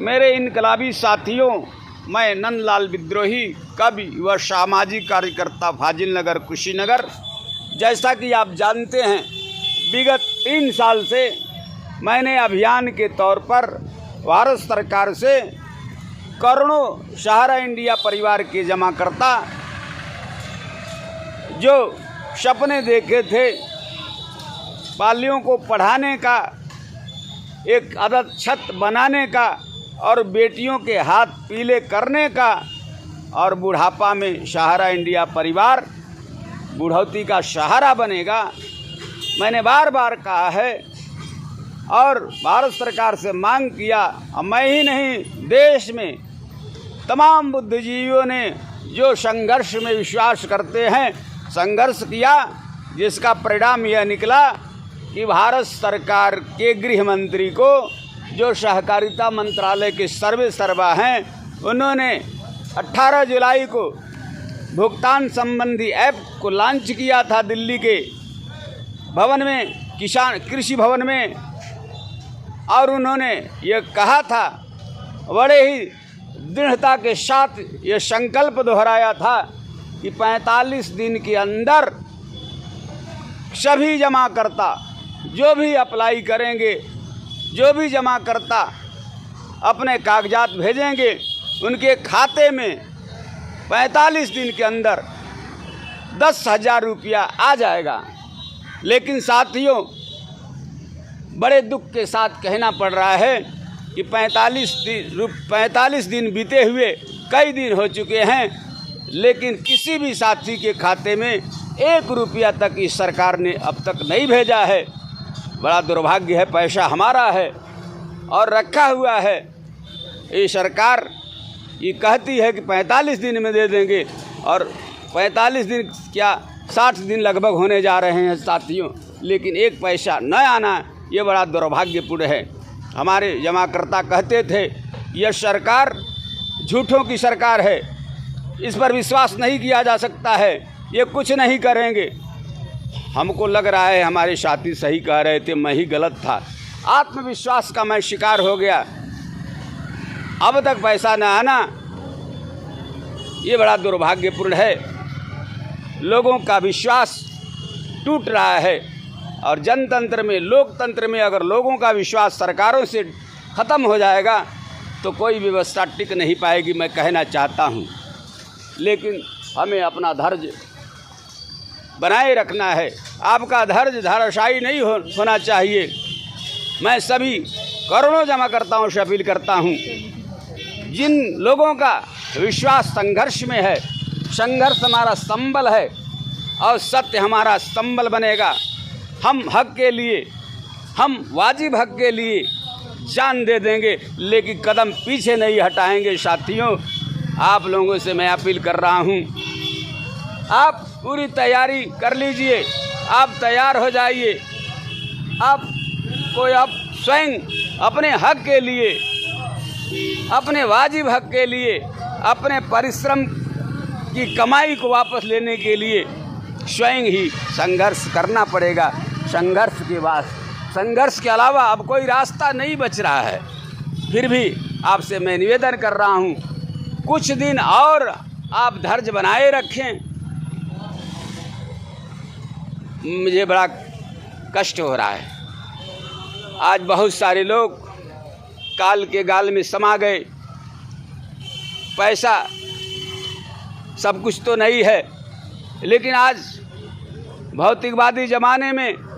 मेरे इनकलाबी साथियों, मैं नंदलाल विद्रोही, कवि व सामाजिक कार्यकर्ता, फाजिल नगर, कुशीनगर। जैसा कि आप जानते हैं, विगत 3 साल से मैंने अभियान के तौर पर भारत सरकार से करोड़ों सहारा इंडिया परिवार के जमाकर्ता जो सपने देखे थे बालियों को पढ़ाने का, एक आदत छत बनाने का और बेटियों के हाथ पीले करने का, और बुढ़ापा में सहारा इंडिया परिवार बुढ़ौती का सहारा बनेगा, मैंने बार बार कहा है और भारत सरकार से मांग किया। मैं ही नहीं, देश में तमाम बुद्धिजीवियों ने जो संघर्ष में विश्वास करते हैं, संघर्ष किया, जिसका परिणाम यह निकला कि भारत सरकार के गृह मंत्री को, जो सहकारिता मंत्रालय के सर्वे सर्वा हैं, उन्होंने 18 जुलाई को भुगतान संबंधी ऐप को लॉन्च किया था दिल्ली के भवन में, कृषि भवन में, और उन्होंने ये कहा था, बड़े ही दृढ़ता के साथ ये संकल्प दोहराया था कि 45 दिन के अंदर सभी जमाकर्ता जो भी अप्लाई करेंगे, जो भी जमाकर्ता अपने कागजात भेजेंगे, उनके खाते में 45 दिन के अंदर 10,000 रुपया आ जाएगा। लेकिन साथियों, बड़े दुख के साथ कहना पड़ रहा है कि 45 दिन बीते हुए कई दिन हो चुके हैं, लेकिन किसी भी साथी के खाते में 1 रुपया तक इस सरकार ने अब तक नहीं भेजा है। बड़ा दुर्भाग्य है। पैसा हमारा है और रखा हुआ है। ये सरकार ये कहती है कि 45 दिन में दे देंगे, और 45 दिन क्या 60 दिन लगभग होने जा रहे हैं साथियों, लेकिन 1 पैसा न आना, ये बड़ा दुर्भाग्यपूर्ण है। हमारे जमाकर्ता कहते थे यह सरकार झूठों की सरकार है, इस पर विश्वास नहीं किया जा सकता है, ये कुछ नहीं करेंगे। हमको लग रहा है हमारे साथी सही कह रहे थे, मैं ही गलत था। आत्मविश्वास का मैं शिकार हो गया। अब तक पैसा न आना, ये बड़ा दुर्भाग्यपूर्ण है। लोगों का विश्वास टूट रहा है, और जनतंत्र में, लोकतंत्र में अगर लोगों का विश्वास सरकारों से ख़त्म हो जाएगा तो कोई व्यवस्था टिक नहीं पाएगी, मैं कहना चाहता हूँ। लेकिन हमें अपना धैर्य बनाए रखना है। आपका धैर्य धराशायी नहीं होना चाहिए। मैं सभी करोड़ों जमाकर्ताओं से अपील करता हूँ, जिन लोगों का विश्वास संघर्ष में है, संघर्ष हमारा संबल है और सत्य हमारा संबल बनेगा। हम हक के लिए, हम वाजिब हक के लिए जान दे देंगे, लेकिन कदम पीछे नहीं हटाएंगे। साथियों, आप लोगों से मैं अपील कर रहा हूँ, आप पूरी तैयारी कर लीजिए, आप तैयार हो जाइए। आप स्वयं अपने हक के लिए, अपने वाजिब हक के लिए, अपने परिश्रम की कमाई को वापस लेने के लिए स्वयं ही संघर्ष करना पड़ेगा। संघर्ष के अलावा अब कोई रास्ता नहीं बच रहा है। फिर भी आपसे मैं निवेदन कर रहा हूँ, कुछ दिन और आप धैर्य बनाए रखें। मुझे बड़ा कष्ट हो रहा है। आज बहुत सारे लोग काल के गाल में समा गए। पैसा सब कुछ तो नहीं है, लेकिन आज भौतिकवादी ज़माने में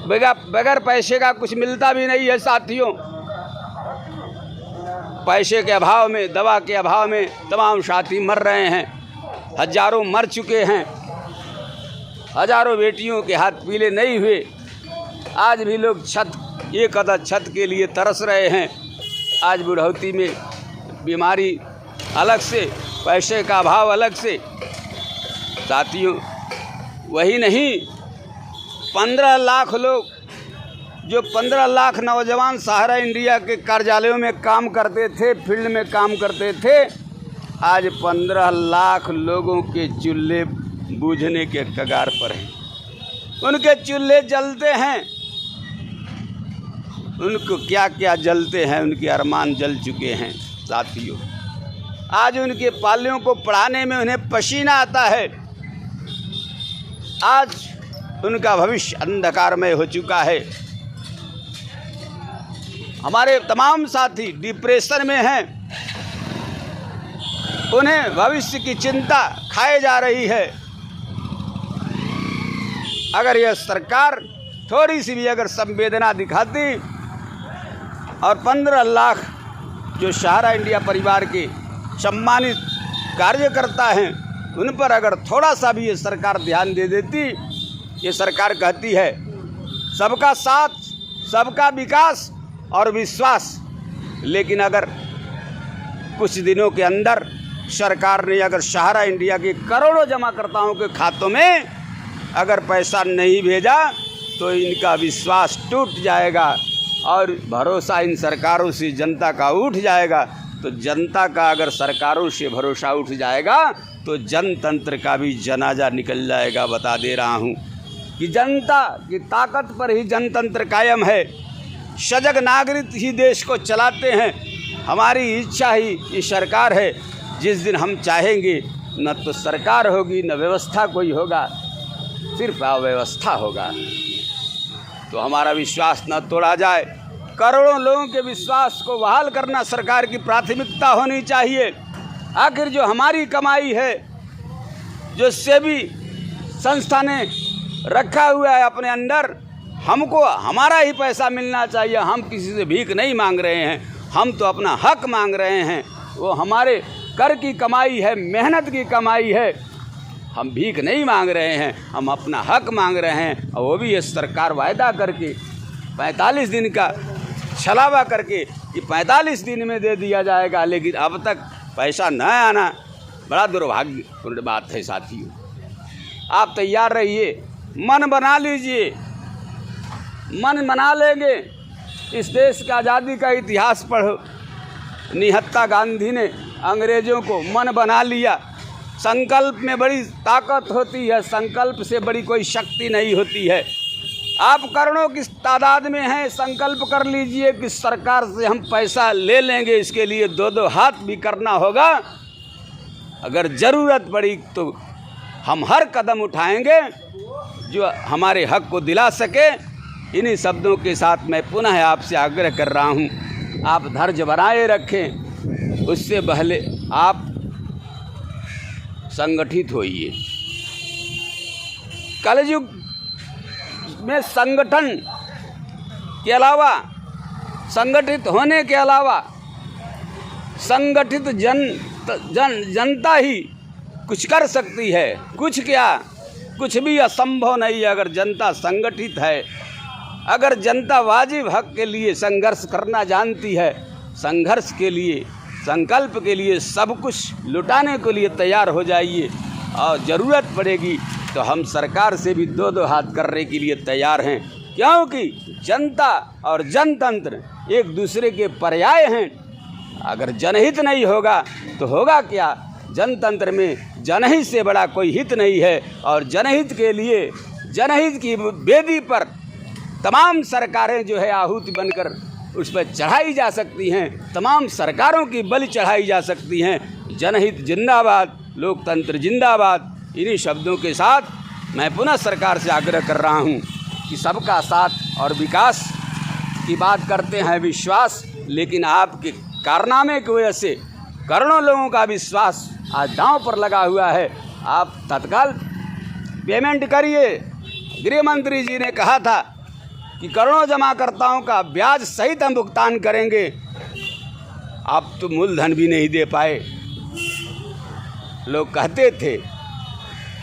बगैर पैसे का कुछ मिलता भी नहीं है साथियों। पैसे के अभाव में, दवा के अभाव में तमाम साथी मर रहे हैं। हजारों मर चुके हैं। हजारों बेटियों के हाथ पीले नहीं हुए। आज भी लोग एक अदद छत के लिए तरस रहे हैं। आज बुढ़ौती में बीमारी अलग से, पैसे का अभाव अलग से। साथियों, वही नहीं, 15 लाख लोग, जो 15 लाख नौजवान सहारा इंडिया के कार्यालयों में काम करते थे, फील्ड में काम करते थे, आज 15 लाख लोगों के चूल्हे बूझने के कगार पर हैं। उनके चूल्हे जलते हैं। उनको क्या क्या जलते हैं, उनके अरमान जल चुके हैं साथियों। आज उनके पालियों को पढ़ाने में उन्हें पसीना आता है। आज उनका भविष्य अंधकारमय हो चुका है। हमारे तमाम साथी डिप्रेशन में हैं, उन्हें भविष्य की चिंता खाए जा रही है। अगर यह सरकार थोड़ी सी भी अगर संवेदना दिखाती और 15 लाख जो सहारा इंडिया परिवार के सम्मानित कार्यकर्ता हैं, उन पर अगर थोड़ा सा भी ये सरकार ध्यान दे देती। ये सरकार कहती है सबका साथ, सबका विकास और विश्वास, लेकिन अगर कुछ दिनों के अंदर सरकार ने अगर सहारा इंडिया के करोड़ों जमाकर्ताओं के खातों में अगर पैसा नहीं भेजा तो इनका विश्वास टूट जाएगा और भरोसा इन सरकारों से जनता का उठ जाएगा। तो जनता का अगर सरकारों से भरोसा उठ जाएगा तो जनतंत्र का भी जनाजा निकल जाएगा। बता दे रहा हूँ कि जनता की ताकत पर ही जनतंत्र कायम है। सजग नागरिक ही देश को चलाते हैं। हमारी इच्छा ही ये सरकार है। जिस दिन हम चाहेंगे न तो सरकार होगी, न व्यवस्था कोई होगा, सिर्फ अव्यवस्था होगा। तो हमारा विश्वास न तोड़ा जाए। करोड़ों लोगों के विश्वास को बहाल करना सरकार की प्राथमिकता होनी चाहिए। आखिर जो हमारी कमाई है, जो सेबी संस्था ने रखा हुआ है अपने अंदर, हमको हमारा ही पैसा मिलना चाहिए। हम किसी से भीख नहीं मांग रहे हैं, हम तो अपना हक मांग रहे हैं। वो हमारे कर की कमाई है, मेहनत की कमाई है। हम भीख नहीं मांग रहे हैं, हम अपना हक मांग रहे हैं। और वो भी ये सरकार वायदा करके 45 दिन का छलावा करके कि 45 दिन में दे दिया जाएगा, लेकिन अब तक पैसा न आना बड़ा दुर्भाग्यपूर्ण बात है साथियों। आप तैयार रहिए, मन बना लीजिए। मन बना लेंगे। इस देश की आज़ादी का इतिहास पढ़ो। निहत्था गांधी ने अंग्रेज़ों को मन बना लिया। संकल्प में बड़ी ताकत होती है, संकल्प से बड़ी कोई शक्ति नहीं होती है। आप करोड़ों की तादाद में हैं, संकल्प कर लीजिए कि सरकार से हम पैसा ले लेंगे। इसके लिए 2-2 हाथ भी करना होगा। अगर ज़रूरत पड़ी तो हम हर कदम उठाएंगे जो हमारे हक को दिला सके। इन्हीं शब्दों के साथ मैं पुनः आपसे आग्रह कर रहा हूँ, आप धैर्य बनाए रखें। उससे पहले आप संगठित होइए। कलयुग में संगठन के अलावा, संगठित होने के अलावा, संगठित जनता ही कुछ कर सकती है। कुछ क्या, कुछ भी असंभव नहीं है अगर जनता संगठित है। अगर जनता वाजिब हक के लिए संघर्ष करना जानती है, संघर्ष के लिए, संकल्प के लिए सब कुछ लुटाने के लिए तैयार हो जाइए। और ज़रूरत पड़ेगी तो हम सरकार से भी 2-2 हाथ करने के लिए तैयार हैं, क्योंकि जनता और जनतंत्र एक दूसरे के पर्याय हैं। अगर जनहित नहीं होगा तो होगा क्या? जनतंत्र में जनहित से बड़ा कोई हित नहीं है। और जनहित के लिए, जनहित की वेदी पर तमाम सरकारें जो है आहुति बनकर उस पर चढ़ाई जा सकती हैं। तमाम सरकारों की बलि चढ़ाई जा सकती हैं। जनहित जिंदाबाद, लोकतंत्र जिंदाबाद। इन्हीं शब्दों के साथ मैं पुनः सरकार से आग्रह कर रहा हूं कि सबका साथ और विकास की बात करते हैं, विश्वास, लेकिन आपके कारनामे की वजह से करोड़ों लोगों का विश्वास आज दांव पर लगा हुआ है। आप तत्काल पेमेंट करिए। गृह मंत्री जी ने कहा था कि करोड़ों जमाकर्ताओं का ब्याज सहित हम भुगतान करेंगे। आप तो मूलधन भी नहीं दे पाए। लोग कहते थे,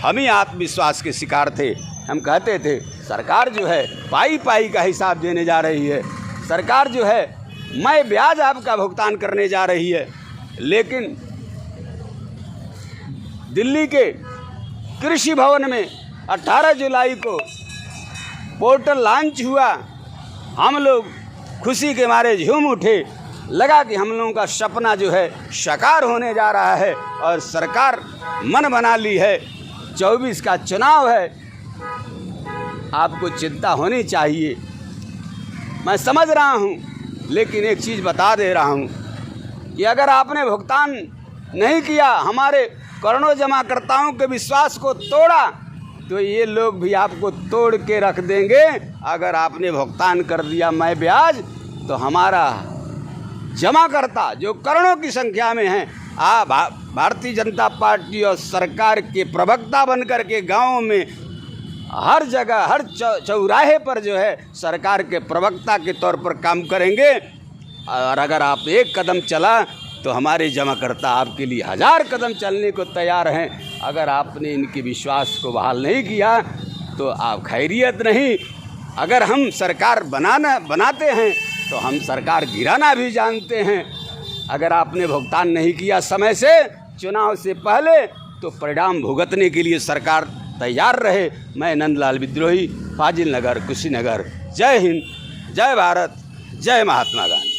हम ही आत्मविश्वास के शिकार थे। हम कहते थे सरकार जो है पाई पाई का हिसाब देने जा रही है, सरकार जो है मैं ब्याज आपका भुगतान करने जा रही है। लेकिन दिल्ली के कृषि भवन में 18 जुलाई को पोर्टल लॉन्च हुआ। हम लोग खुशी के मारे झूम उठे। लगा कि हम लोगों का सपना जो है साकार होने जा रहा है। और सरकार मन बना ली है। 24 का चुनाव है। आपको चिंता होनी चाहिए। मैं समझ रहा हूँ, लेकिन एक चीज़ बता दे रहा हूँ कि अगर आपने भुगतान नहीं किया, हमारे करोड़ों जमाकर्ताओं के विश्वास को तोड़ा, तो ये लोग भी आपको तोड़ के रख देंगे। अगर आपने भुगतान कर दिया मैं ब्याज, तो हमारा जमाकर्ता जो करोड़ों की संख्या में हैं, भारतीय जनता पार्टी और सरकार के प्रवक्ता बनकर के गाँव में हर जगह हर चौराहे पर जो है सरकार के प्रवक्ता के तौर पर काम करेंगे। और अगर आप एक कदम चला तो हमारे जमाकर्ता आपके लिए 1000 कदम चलने को तैयार हैं। अगर आपने इनके विश्वास को बहाल नहीं किया तो आप खैरियत नहीं। अगर हम सरकार बनाते हैं तो हम सरकार गिराना भी जानते हैं। अगर आपने भुगतान नहीं किया समय से, चुनाव से पहले, तो परिणाम भुगतने के लिए सरकार तैयार रहे। मैं नंदलाल विद्रोही, फाजिल नगर, कुशीनगर। जय हिंद, जय भारत, जय महात्मा गांधी।